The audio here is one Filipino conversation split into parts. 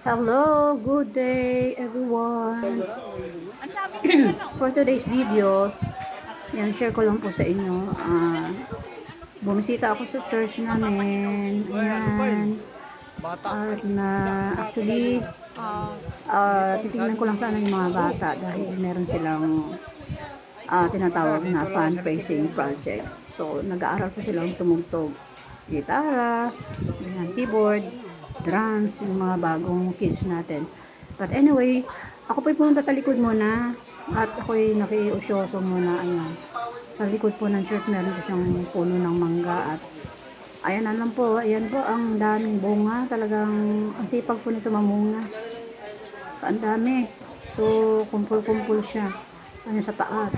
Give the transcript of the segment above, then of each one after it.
Hello, good day everyone. Ang dami ng ano. For today's video, yan, share ko lang po sa inyo. Bumisita ako sa church namin. Ayan. At actually, titignan ko lang sana yung mga bata dahil meron silang tinatawag na fundraising project. So, nag-aaral po silang tumugtog gitara, ayan, keyboard, drums, yung mga bagong kids natin. But anyway, ako po'y pumunta sa likod muna at ako'y nakiusyoso muna, ayan. Sa likod po ng church meron po siyang puno ng mangga at ayan na lang po, ayan po ang daming bunga, talagang ang sipag po nito mamunga. So, ang dami. So, kumpul-kumpul siya. Ano sa taas.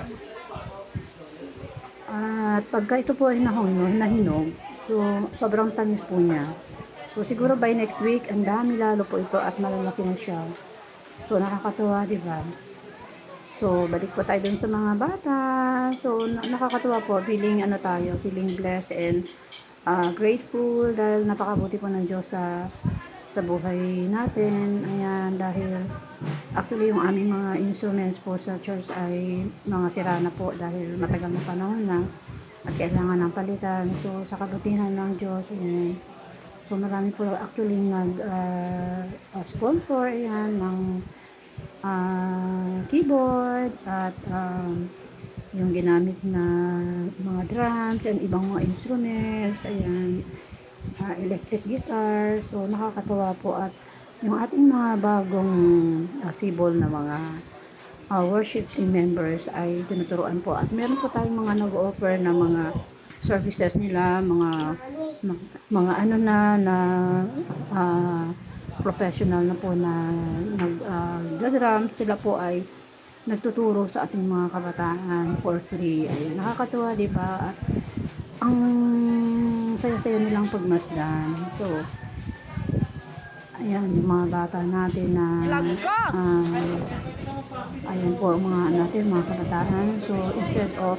At pagka ito po ay nahinog, so sobrang tamis po niya. So siguro by next week, ang dami lalo po ito at malalaki na siya. So nakakatuwa, di ba? So balik po tayo dun sa mga bata. So nakakatuwa po, feeling blessed and grateful dahil napakabuti po ng Diyos sa buhay natin. Ayan, dahil actually yung aming mga instruments po sa church ay mga sira na po dahil matagal na panahon na at kailangan ng palitan. So sa kabutihan ng Diyos, ayan. So marami po actually sponsor ayan ng keyboard at yung ginamit na mga drums and ibang mga instruments, ayan, electric guitar. So nakakatawa po at yung ating mga bagong sibol na mga worship team members ay tinuturuan po at meron po tayong mga nag-offer na mga services nila, mga ano na professional na po na nag sila po ay nagtuturo sa ating mga kabataan for free. Ayun, nakakatuwa, di ba? At ang saya-saya nilang pagmasdan. So, ayan, yung mga bata natin na ayan po ang mga natin, mga kabataan. So, instead of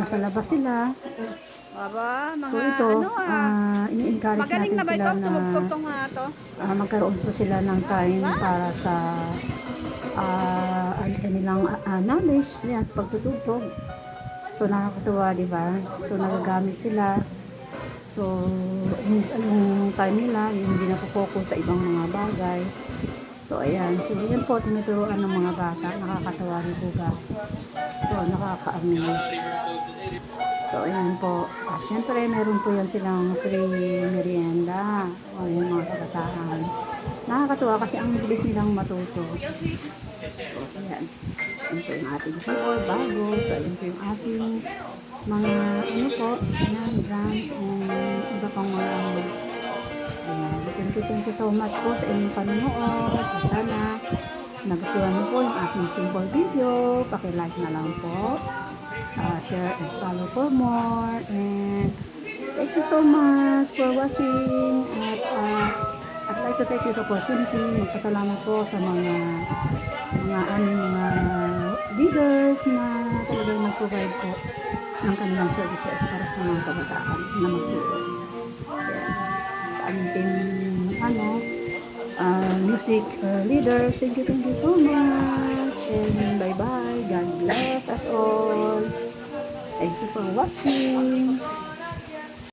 nasa labas sila, Baba, so mga ito, ano ini-encourage magaling natin na ba sila ito? na Tumugtog tong to? magkaroon po sila ng time para sa kanilang knowledge yan, sa pagtutugtog. So nakakatuwa, di ba? So nagagamit sila. So yung time nila, yung hindi na-focus sa ibang mga bagay. So ayan, so yan po tinuturuan ng mga bata, nakakatawa rin po ba? So nakaka-amaze. So ayan po, syempre meron po yan silang free merienda o yung mga kabataan. Nakakatuwa kasi ang bilis nilang matuto. So ayan, yun po yung ating keyboard bago. So ayan po yung ating mga ano po, ayan, drums and iba pang mga ayan, thank you so much po sa inyong panonood. Sana nagustuhan niyo po yung aking simple video. Paki-like na lang po. Share and follow for more. And thank you so much for watching. At I'd like to take this opportunity. Magpasalamat po sa mga aming mga leaders na talagang mag-provide po ng kanilang services para sa mga kabataan na mag-iwan. Sa aming team, music leaders, thank you so much. And bye-bye. God bless us all. Thank you for watching.